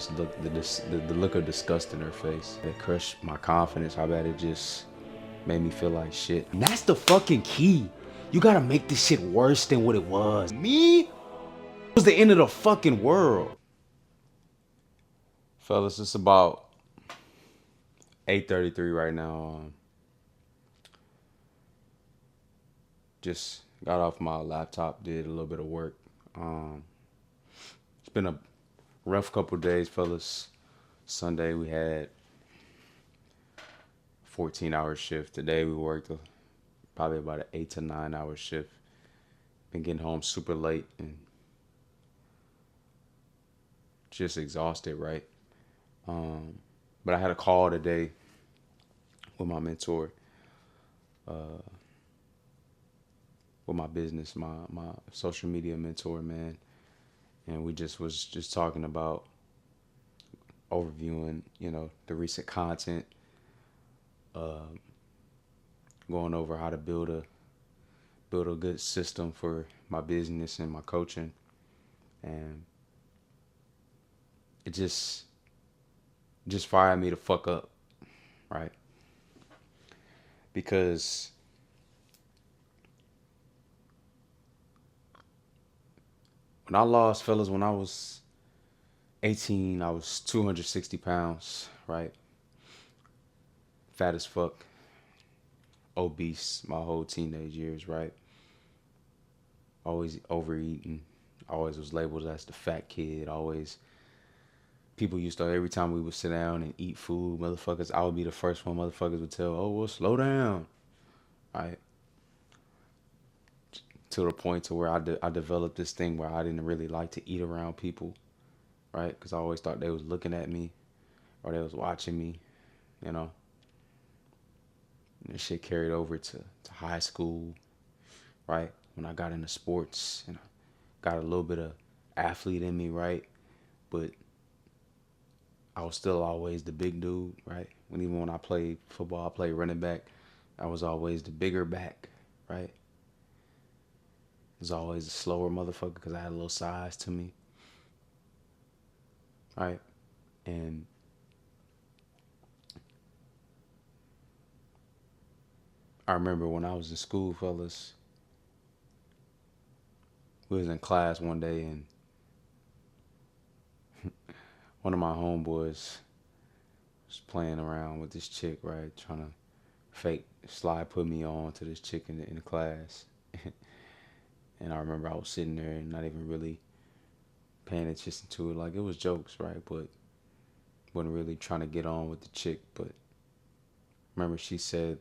just looked the look of disgust in her face. It crushed my confidence. How bad it just made me feel like shit. And that's the fucking key. You gotta make this shit worse than what it was. Me? It was the end of the fucking world. Fellas, it's about 8:33 right now. Just got off my laptop, did a little bit of work. It's been a rough couple days, fellas. Sunday we had 14-hour shift. Today we worked probably about an 8 to 9 hour shift. Been getting home super late and just exhausted, right? But I had a call today with my mentor, with my business, my social media mentor, man. And we just was just talking about overviewing, the recent content, going over how to build a good system for my business and my coaching. And it just fired me to fuck up, right? Because when I lost, fellas, when I was 18, I was 260 pounds, right? Fat as fuck, obese my whole teenage years, right? Always overeating, always was labeled as the fat kid, always. People used to, every time we would sit down and eat food, motherfuckers, I would be the first one motherfuckers would tell, oh, well, slow down, right? To the point to where I developed this thing where I didn't really like to eat around people, right? Because I always thought they was looking at me or they was watching me, you know? And this shit carried over to high school, right? When I got into sports and I got a little bit of athlete in me, right? But I was still always the big dude, right? Even when I played football, I played running back. I was always the bigger back, right? I was always a slower motherfucker because I had a little size to me, right? And I remember when I was in school, fellas, we was in class one day and one of my homeboys was playing around with this chick, right? Trying to fake slide put me on to this chick in the class. And I remember I was sitting there and not even really paying attention to it. Like, it was jokes, right? But wasn't really trying to get on with the chick. But remember she said,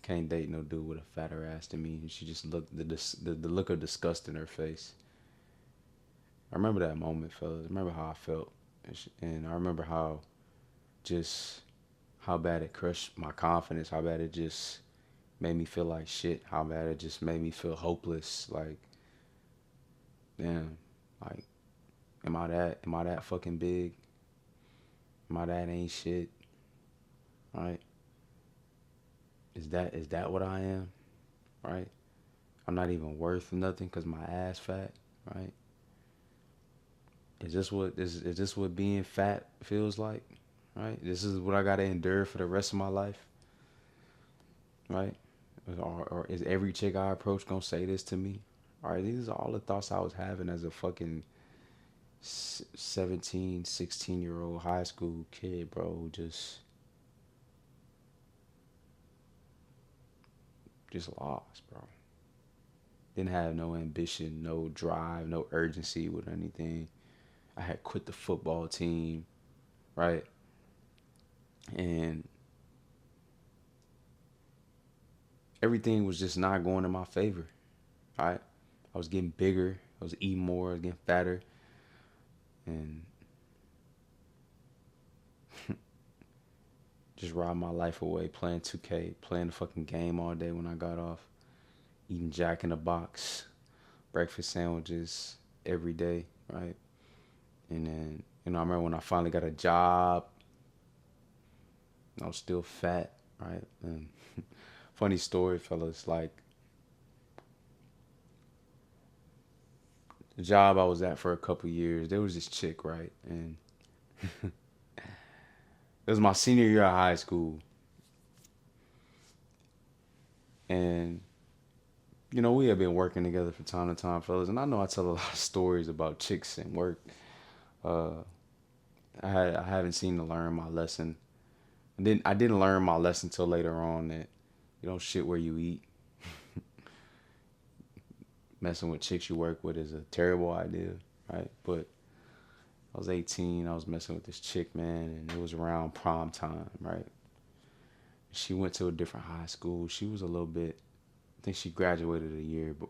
can't date no dude with a fatter ass than me. And she just looked, the look of disgust in her face. I remember that moment, fellas. I remember how I felt. And I remember how bad it crushed my confidence, how bad it just made me feel like shit, how bad it just made me feel hopeless. Like, damn, like, am I that fucking big? Am I that ain't shit? Right? Is that what I am? Right? I'm not even worth nothing because my ass fat, right? Is this what being fat feels like? Right? This is what I gotta endure for the rest of my life, right? Or is every chick I approach gonna say this to me? All right, these are all the thoughts I was having as a fucking 17, 16-year-old high school kid, bro, who just lost, bro. Didn't have no ambition, no drive, no urgency with anything. I had quit the football team, right? And everything was just not going in my favor, right? I was getting bigger, I was eating more, I was getting fatter, and just robbed my life away playing 2K, playing the fucking game all day when I got off, eating Jack in the Box, breakfast sandwiches every day, right? And then, I remember when I finally got a job, I was still fat, right? And funny story, fellas, like the job I was at for a couple years, there was this chick, right? And it was my senior year of high school. And, we had been working together from time to time, fellas. And I know I tell a lot of stories about chicks and work. Uh, I haven't seemed to learn my lesson. I didn't learn my lesson till later on that you don't shit where you eat. Messing with chicks you work with is a terrible idea, right? But I was 18. I was messing with this chick, man, and it was around prom time, right? She went to a different high school. She was a little bit. I think she graduated a year, but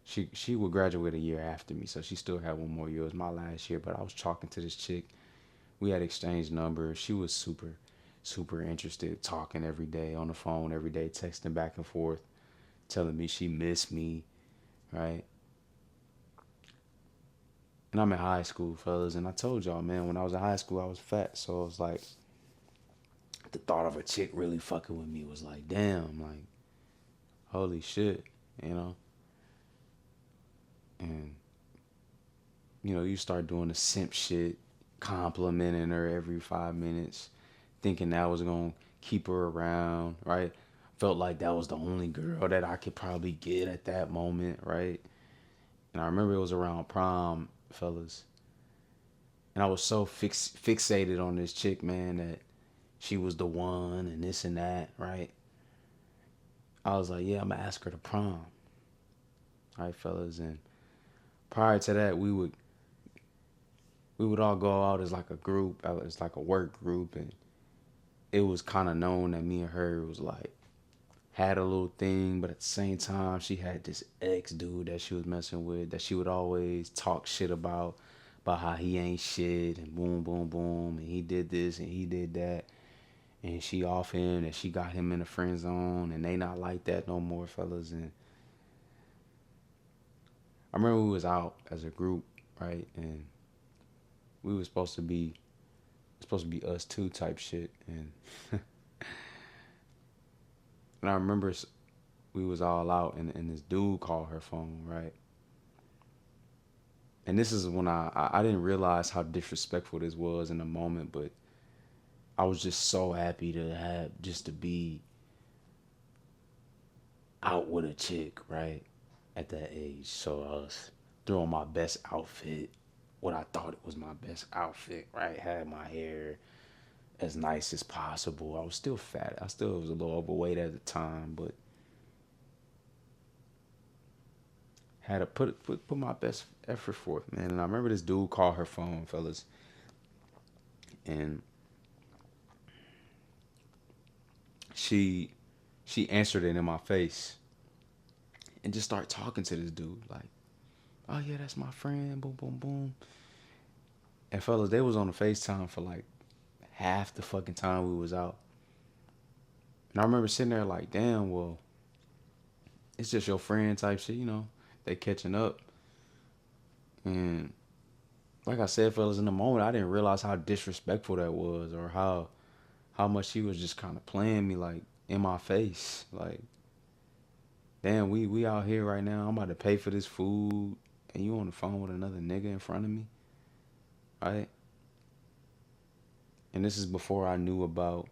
she would graduate a year after me, so she still had one more year. It was my last year, but I was talking to this chick. We had exchanged numbers. She was super, super interested, talking every day on the phone every day, texting back and forth, telling me she missed me, right? And I'm in high school, fellas, and I told y'all, man, when I was in high school, I was fat, so it was like the thought of a chick really fucking with me was like, damn, like, holy shit, you know? And, you start doing the simp shit, complimenting her every 5 minutes, thinking that was gonna keep her around, right? Felt like that was the only girl that I could probably get at that moment, right? And I remember it was around prom, fellas. And I was so fixated on this chick, man, that she was the one and this and that, right? I was like, yeah, I'm gonna ask her to prom, right, fellas. And prior to that, we would all go out as like a group, as like a work group, and it was kind of known that me and her was like had a little thing, but at the same time, she had this ex dude that she was messing with that she would always talk shit about how he ain't shit and boom, boom, boom, and he did this and he did that, and she off him and she got him in the friend zone and they not like that no more, fellas. And I remember we was out as a group, right, and we was supposed to be us two type shit, and and I remember we was all out and this dude called her phone, right? And this is when I didn't realize how disrespectful this was in the moment, but I was just so happy to have just to be out with a chick, right? At that age. So I was throwing my best outfit, what I thought it was my best outfit, right? Had my hair as nice as possible. I was still fat. I still was a little overweight at the time, but had to put my best effort forth, man. And I remember this dude called her phone, fellas, and she she answered it in my face and just started talking to this dude like, oh yeah, that's my friend, boom, boom, boom. And fellas, they was on the FaceTime for like half the fucking time we was out. And I remember sitting there like, damn, well, it's just your friend type shit. They catching up. And like I said, fellas, in the moment, I didn't realize how disrespectful that was, or how much she was just kind of playing me like in my face. Like, damn, we out here right now. I'm about to pay for this food, and you on the phone with another nigga in front of me, right? And this is before I knew about,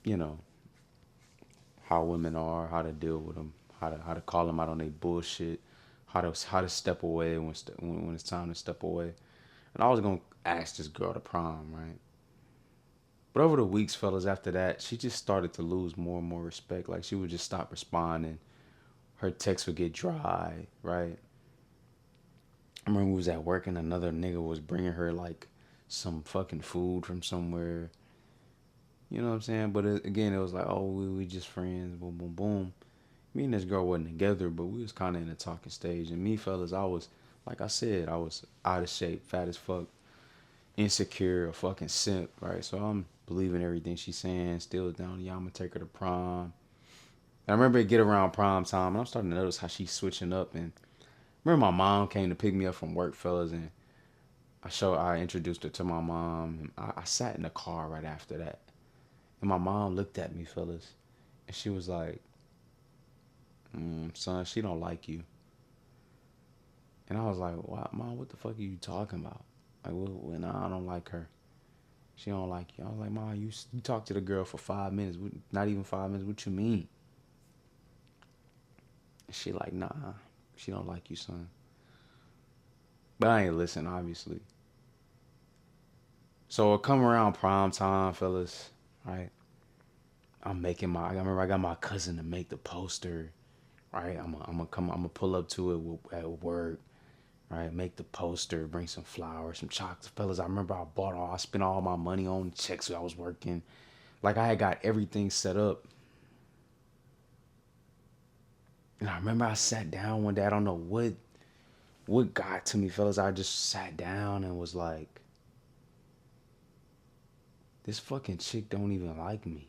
you know, how women are, how to deal with them, how to call them out on their bullshit, how to step away when it's time to step away. And I was gonna ask this girl to prom, right? But over the weeks, fellas, after that, she just started to lose more and more respect. Like she would just stop responding. Her texts would get dry, right? I remember we was at work and another nigga was bringing her like some fucking food from somewhere. You know what I'm saying? But again, it was like, oh, we just friends, boom, boom, boom. Me and this girl wasn't together, but we was kind of in the talking stage. And me, fellas, I was, like I said, I was out of shape, fat as fuck, insecure, a fucking simp, right? So I'm believing everything she's saying, still down, yeah, I'm gonna take her to prom. And I remember it get around prom time, and I'm starting to notice how she's switching up. And I remember my mom came to pick me up from work, fellas, and I introduced her to my mom. And I sat in the car right after that. And my mom looked at me, fellas, and she was like, son, she don't like you. And I was like, "What, mom? What the fuck are you talking about? Like, nah, I don't like her. She don't like you." I was like, "Mom, you talked to the girl for 5 minutes. Not even 5 minutes. What you mean?" And she like, "Nah, she don't like you, son." But I ain't listen, obviously. So it come around prom time, fellas, right? I remember I got my cousin to make the poster, right? I'm gonna pull up to it at work, right? Make the poster, bring some flowers, some chocolates, fellas. I remember I spent all my money on checks I was working. Like I had got everything set up. And I remember I sat down one day, I don't know what got to me, fellas. I just sat down and was like, this fucking chick don't even like me.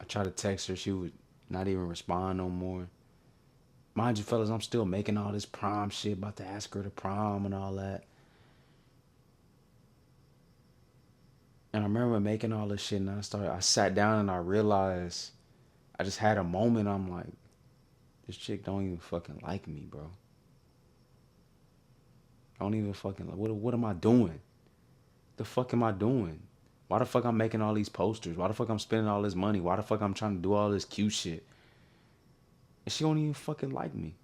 I tried to text her, she would not even respond no more. Mind you, fellas, I'm still making all this prom shit, about to ask her to prom and all that. And I remember making all this shit, and I sat down and I realized, I just had a moment. I'm like, this chick don't even fucking like me, bro. Don't even fucking like, what am I doing? The fuck am I doing? Why the fuck I'm making all these posters? Why the fuck I'm spending all this money? Why the fuck I'm trying to do all this cute shit? And she don't even fucking like me.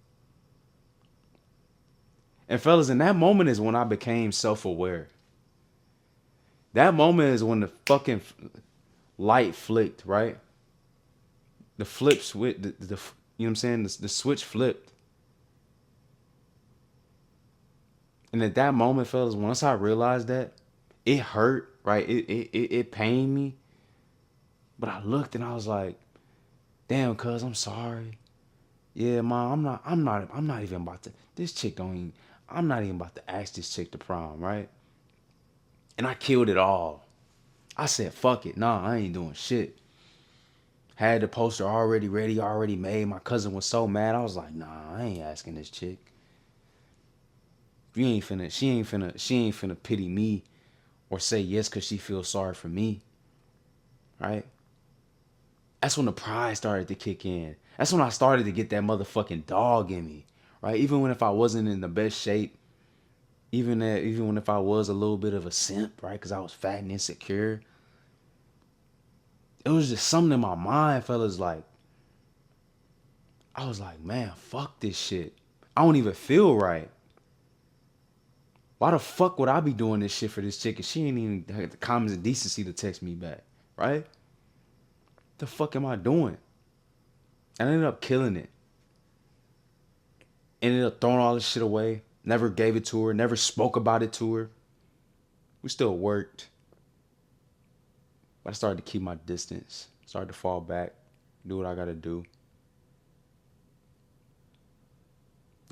And fellas, in that moment is when I became self-aware. That moment is when the fucking light flicked, right? The flip switch, the you know what I'm saying? The switch flipped. And at that moment, fellas, once I realized that, it hurt, right? It pained me. But I looked and I was like, damn, cuz, I'm sorry. Yeah, mom, I'm not even about to, this chick don't even, I'm not even about to ask this chick to prom, right? And I killed it all. I said, fuck it. Nah, I ain't doing shit. Had the poster already ready, already made. My cousin was so mad. I was like, nah, I ain't asking this chick. She ain't finna pity me or say yes because she feels sorry for me, right? That's when the pride started to kick in. That's when I started to get that motherfucking dog in me, right? Even when if I wasn't in the best shape, even when if I was a little bit of a simp, right? Because I was fat and insecure, it was just something in my mind, fellas. Like I was like, man, fuck this shit. I don't even feel right. Why the fuck would I be doing this shit for this chick if she ain't even had the common decency to text me back, right? The fuck am I doing? And I ended up killing it. Ended up throwing all this shit away. Never gave it to her. Never spoke about it to her. We still worked. But I started to keep my distance. Started to fall back. Do what I gotta do.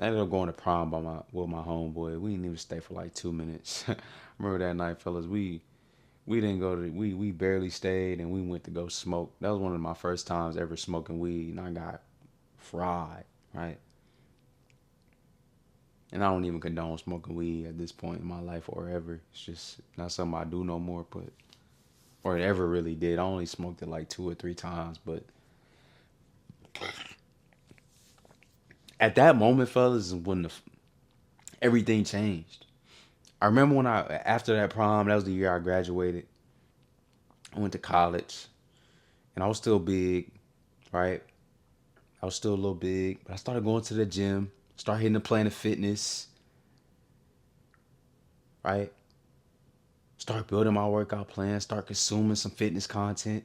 I ended up going to prom with my homeboy. We didn't even stay for like 2 minutes. I remember that night, fellas. We didn't go to we barely stayed and we went to go smoke. That was one of my first times ever smoking weed, and I got fried, right? And I don't even condone smoking weed at this point in my life or ever. It's just not something I do no more, but or ever really did. I only smoked it like 2 or 3 times, but at that moment, fellas, is when everything changed. I remember when after that prom, that was the year I graduated. I went to college, and I was still big, right? I was still a little big, but I started going to the gym, started hitting the Planet Fitness, right? Start building my workout plan, start consuming some fitness content.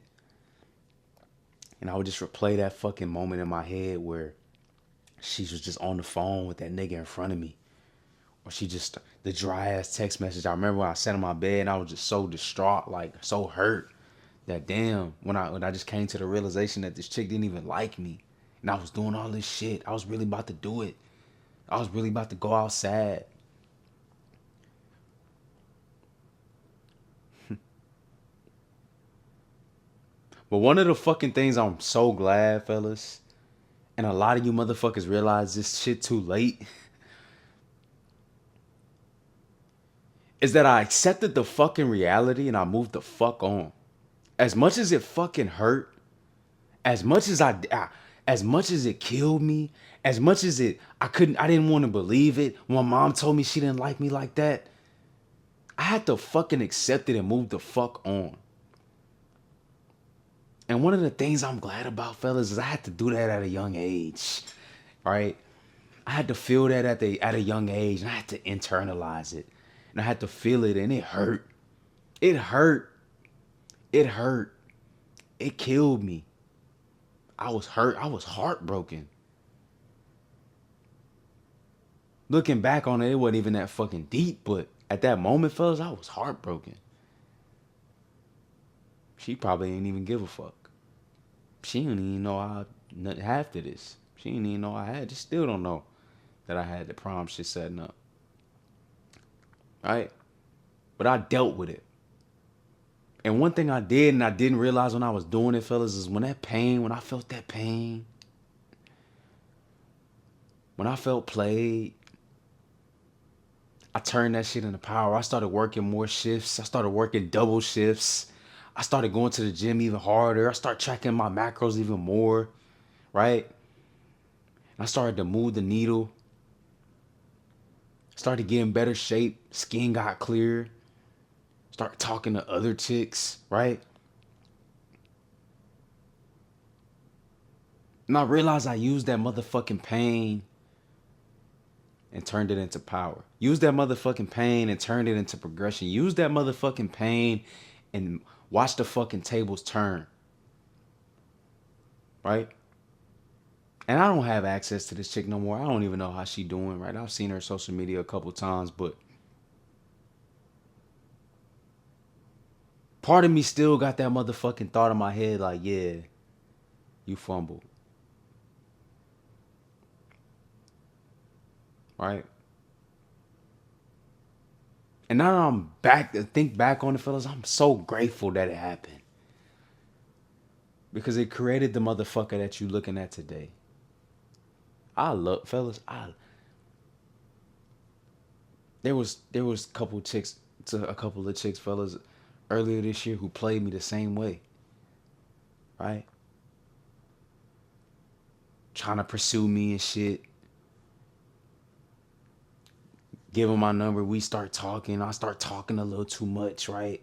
And I would just replay that fucking moment in my head where she was just on the phone with that nigga in front of me. Or she just, the dry ass text message. I remember when I sat on my bed and I was just so distraught, like so hurt that damn, when I just came to the realization that this chick didn't even like me. And I was doing all this shit. I was really about to do it. I was really about to go outside. But one of the fucking things I'm so glad, fellas, and a lot of you motherfuckers realize this shit too late, is that I accepted the fucking reality and I moved the fuck on. As much as it fucking hurt, as much as As much as it killed me, as much as I didn't want to believe it. When my mom told me she didn't like me like that, I had to fucking accept it and move the fuck on. And one of the things I'm glad about, fellas, is I had to do that at a young age, right? I had to feel that at a young age, and I had to internalize it, and I had to feel it, and it hurt. It hurt. It hurt. It killed me. I was hurt. I was heartbroken. Looking back on it, it wasn't even that fucking deep, but at that moment, fellas, I was heartbroken. She probably ain't even give a fuck. She didn't even know I had half to this. She didn't even know I had. She still don't know that I had the prom shit setting up. Right? But I dealt with it. And one thing I did and I didn't realize when I was doing it, fellas, is when I felt that pain, when I felt played, I turned that shit into power. I started working more shifts. I started working double shifts. I started going to the gym even harder. I started tracking my macros even more, right? I started to move the needle. Started getting better shape. Skin got clear. Started talking to other chicks, right? And I realized I used that motherfucking pain and turned it into power. Use that motherfucking pain and turned it into progression. Use that motherfucking pain and watch the fucking tables turn. Right? And I don't have access to this chick no more. I don't even know how she doing, right? I've seen her social media a couple times, but part of me still got that motherfucking thought in my head like, yeah, you fumbled. Right? And now that I'm back to think back on it, fellas, I'm so grateful that it happened. Because it created the motherfucker that you looking at today. I love, fellas, there was a couple of chicks, fellas, earlier this year who played me the same way. Right? Trying to pursue me and shit. Give them my number. We start talking. I start talking a little too much, right?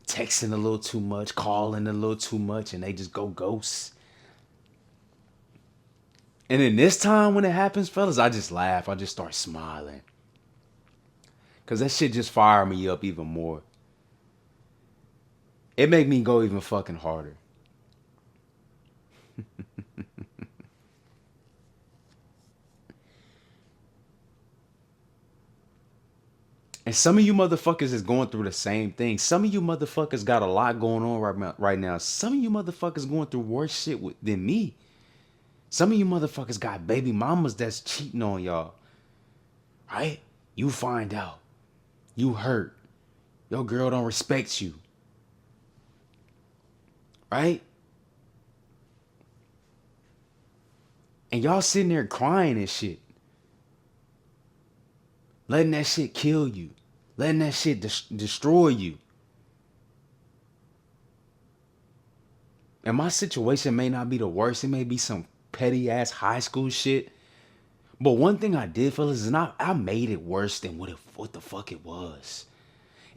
Texting a little too much, calling a little too much, and they just go ghosts. And then this time when it happens, fellas, I just laugh. I just start smiling. Because that shit just fired me up even more. It made me go even fucking harder. And some of you motherfuckers is going through the same thing. Some of you motherfuckers got a lot going on right now. Some of you motherfuckers going through worse shit than me. Some of you motherfuckers got baby mamas that's cheating on y'all. Right? You find out. You hurt. Your girl don't respect you. Right? And y'all sitting there crying and shit. Letting that shit kill you. Letting that shit destroy you. And my situation may not be the worst. It may be some petty ass high school shit. But one thing I did, fellas, is I made it worse than what the fuck it was.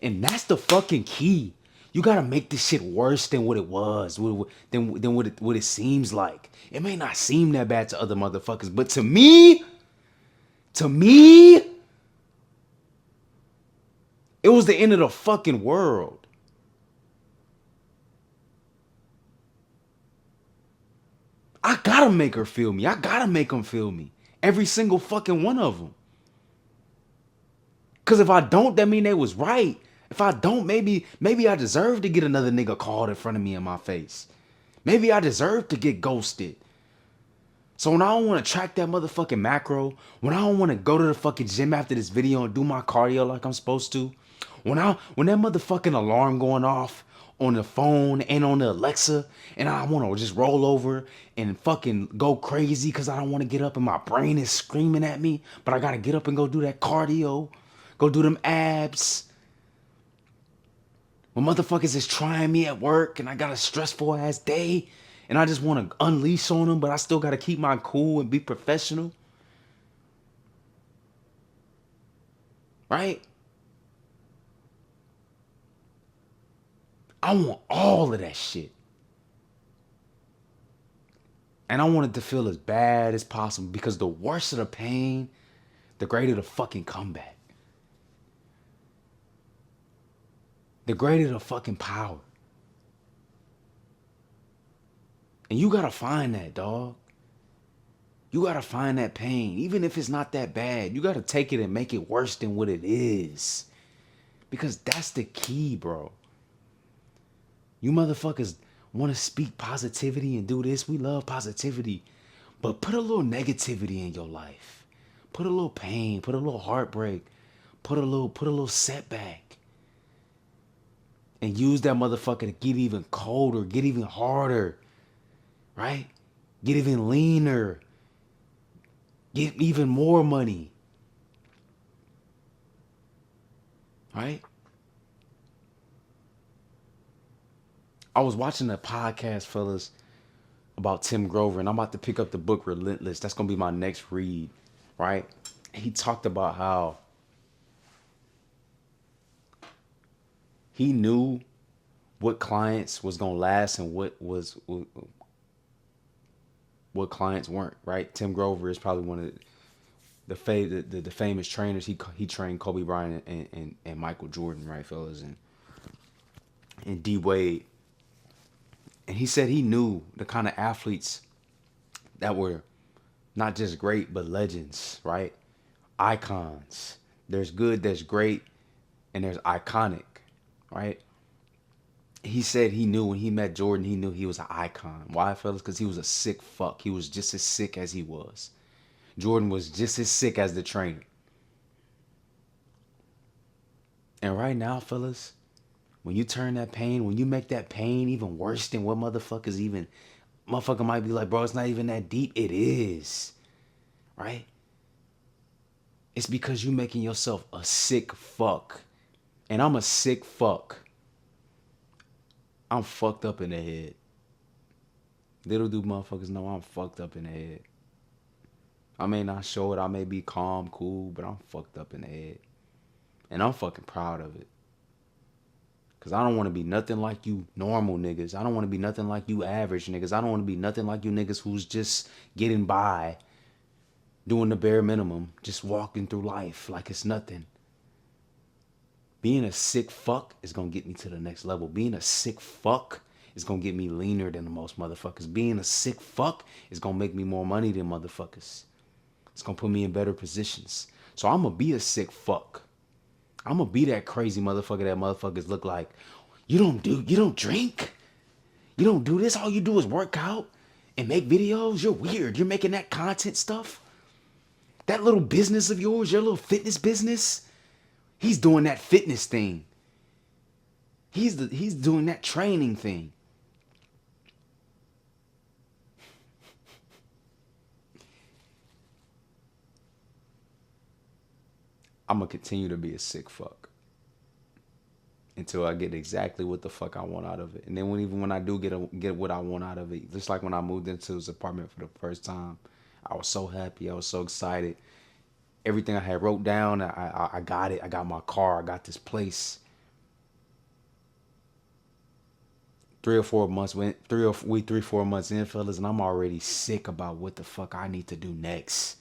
And that's the fucking key. You gotta make this shit worse than what it was, than what it seems like. It may not seem that bad to other motherfuckers, but to me, it was the end of the fucking world. I gotta make her feel me. I gotta make them feel me. Every single fucking one of them. Cause if I don't, that mean they was right. If I don't, maybe I deserve to get another nigga called in front of me in my face. Maybe I deserve to get ghosted. So when I don't want to track that motherfucking macro, when I don't want to go to the fucking gym after this video and do my cardio like I'm supposed to, when that motherfucking alarm going off on the phone and on the Alexa, and I want to just roll over and fucking go crazy because I don't want to get up and my brain is screaming at me, but I got to get up and go do that cardio, go do them abs. When motherfuckers is trying me at work and I got a stressful ass day and I just want to unleash on them, but I still got to keep my cool and be professional, right? I want all of that shit. And I want it to feel as bad as possible, because the worse of the pain, the greater the fucking comeback. The greater the fucking power. And you gotta find that, dog. You gotta find that pain. Even if it's not that bad, you gotta take it and make it worse than what it is. Because that's the key, bro. You motherfuckers want to speak positivity and do this. We love positivity. But put a little negativity in your life. Put a little pain, put a little heartbreak, put a little setback. And use that motherfucker to get even colder, get even harder. Right? Get even leaner. Get even more money. Right? I was watching a podcast, fellas, about Tim Grover, and I'm about to pick up the book Relentless. That's gonna be my next read, right? He talked about how he knew what clients was gonna last and what clients weren't, right? Tim Grover is probably one of the famous trainers. He trained Kobe Bryant and Michael Jordan, right, fellas, and D Wade. And he said he knew the kind of athletes that were not just great, but legends, right? Icons. There's good, there's great, and there's iconic, right? He said he knew when he met Jordan, he knew he was an icon. Why, fellas? Because he was a sick fuck. He was just as sick as he was. Jordan was just as sick as the trainer. And right now, fellas, when you turn that pain, when you make that pain even worse than what motherfucker might be like, bro, it's not even that deep. It is, right? It's because you making yourself a sick fuck. And I'm a sick fuck. I'm fucked up in the head. Little do motherfuckers know I'm fucked up in the head. I may not show it. I may be calm, cool, but I'm fucked up in the head. And I'm fucking proud of it. Because I don't want to be nothing like you normal niggas. I don't want to be nothing like you average niggas. I don't want to be nothing like you niggas who's just getting by, doing the bare minimum, just walking through life like it's nothing. Being a sick fuck is going to get me to the next level. Being a sick fuck is going to get me leaner than the most motherfuckers. Being a sick fuck is going to make me more money than motherfuckers. It's going to put me in better positions. So I'm going to be a sick fuck. I'm going to be that crazy motherfucker that motherfuckers look like. You don't drink. You don't do this. All you do is work out and make videos. You're weird. You're making that content stuff. That little business of yours, your little fitness business. He's doing that fitness thing. He's doing that training thing. I'm going to continue to be a sick fuck until I get exactly what the fuck I want out of it. And then when I do get what I want out of it, just like when I moved into this apartment for the first time, I was so happy. I was so excited. Everything I had wrote down, I got it. I got my car. I got this place. 3 or 4 months went, 3 or 4 months in, fellas, and I'm already sick about what the fuck I need to do next.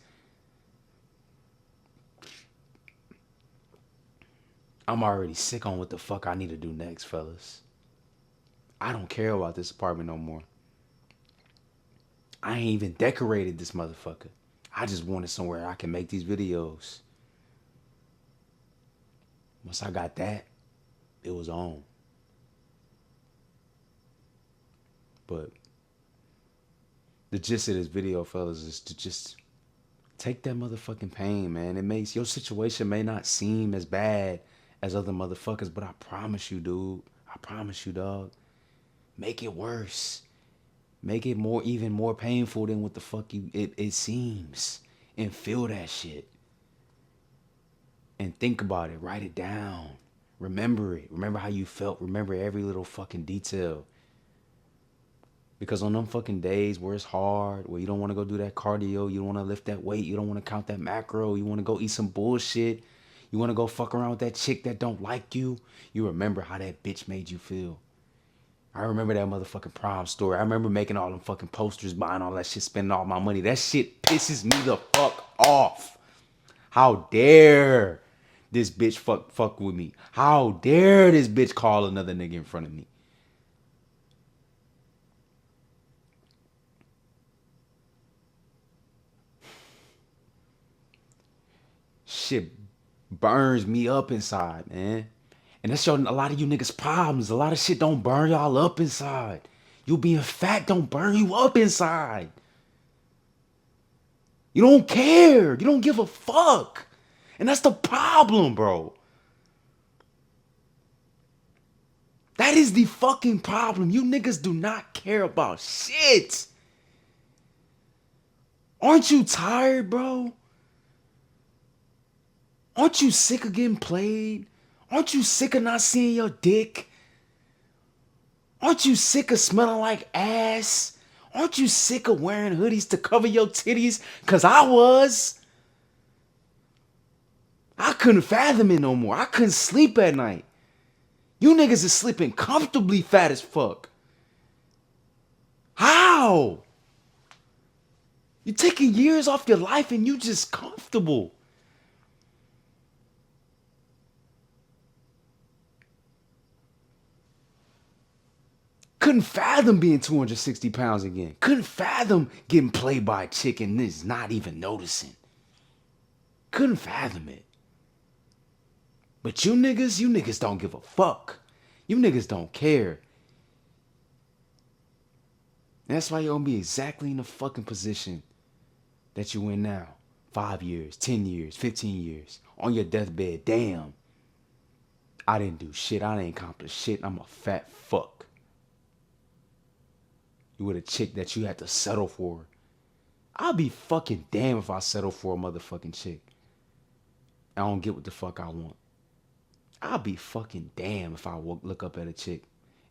I'm already sick on what the fuck I need to do next, fellas. I don't care about this apartment no more. I ain't even decorated this motherfucker. I just wanted somewhere I can make these videos. Once I got that, it was on. But the gist of this video, fellas, is to just take that motherfucking pain, man. It makes your situation may not seem as bad as other motherfuckers, but I promise you, dude. I promise you, dog. Make it worse. Make it even more painful than what the fuck it seems. And feel that shit. And think about it. Write it down. Remember it. Remember how you felt. Remember every little fucking detail. Because on them fucking days where it's hard, where you don't want to go do that cardio, you don't want to lift that weight, you don't want to count that macro, you want to go eat some bullshit, you want to go fuck around with that chick that don't like you, you remember how that bitch made you feel. I remember that motherfucking prom story. I remember making all them fucking posters, buying all that shit, spending all my money. That shit pisses me the fuck off. How dare this bitch fuck with me? How dare this bitch call another nigga in front of me? Shit burns me up inside, man. And that's showing a lot of you niggas problems. A lot of shit don't burn y'all up inside. You being fat don't burn you up inside. You don't care. You don't give a fuck. And that's the problem, bro. That is the fucking problem. You niggas do not care about shit. Aren't you tired, bro? Aren't you sick of getting played? Aren't you sick of not seeing your dick? Aren't you sick of smelling like ass? Aren't you sick of wearing hoodies to cover your titties? Cause I was. I couldn't fathom it no more. I couldn't sleep at night. You niggas is sleeping comfortably fat as fuck. How? You're taking years off your life and you just comfortable. Couldn't fathom being 260 pounds again. Couldn't fathom getting played by a chick and this not even noticing. Couldn't fathom it. But you niggas don't give a fuck. You niggas don't care. That's why you're gonna be exactly in the fucking position that you in now. 5 years, 10 years, 15 years. On your deathbed. Damn. I didn't do shit. I didn't accomplish shit. I'm a fat fuck. You with a chick that you had to settle for. I'll be fucking damned if I settle for a motherfucking chick. I don't get what the fuck I want. I'll be fucking damned if I look up at a chick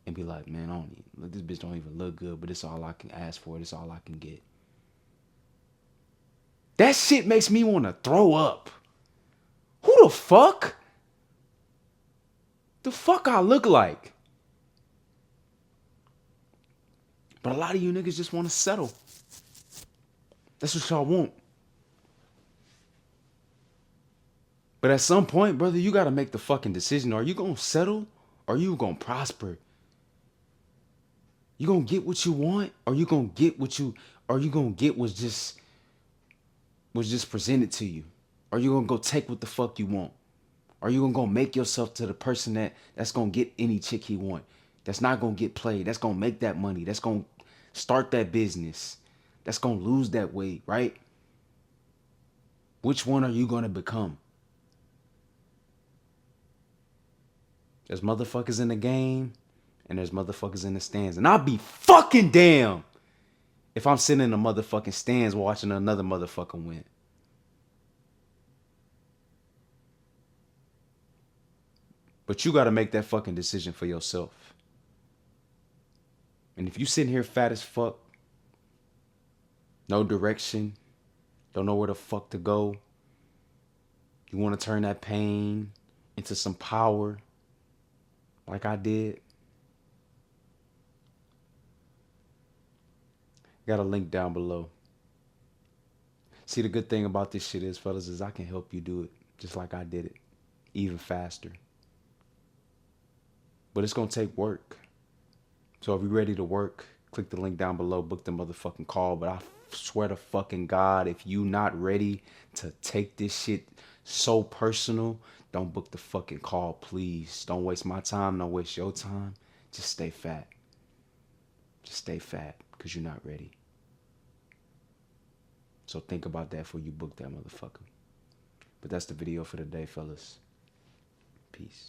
and be like, man, I don't even, this bitch don't even look good, but it's all I can ask for. It's all I can get. That shit makes me want to throw up. Who the fuck? The fuck I look like? But a lot of you niggas just want to settle. That's what y'all want. But at some point, brother, you got to make the fucking decision. Are you going to settle or are you going to prosper? You going to get what you want or you going to get what you, or you going to get was just presented to you? Are you going to go take what the fuck you want? Are you going to go make yourself to the person that's going to get any chick he want? That's not going to get played. That's going to make that money. That's going to start that business. That's going to lose that weight, right? Which one are you going to become? There's motherfuckers in the game and there's motherfuckers in the stands. And I'll be fucking damn if I'm sitting in the motherfucking stands watching another motherfucker win. But you got to make that fucking decision for yourself. And if you sitting here fat as fuck, no direction, don't know where the fuck to go, you want to turn that pain into some power like I did, got a link down below. See, the good thing about this shit is, fellas, is I can help you do it just like I did it, even faster. But it's going to take work. So if you're ready to work, click the link down below, book the motherfucking call. But I swear to fucking God, if you not ready to take this shit so personal, don't book the fucking call, please. Don't waste my time, don't waste your time. Just stay fat. Just stay fat, because you're not ready. So think about that before you book that motherfucker. But that's the video for today, fellas. Peace.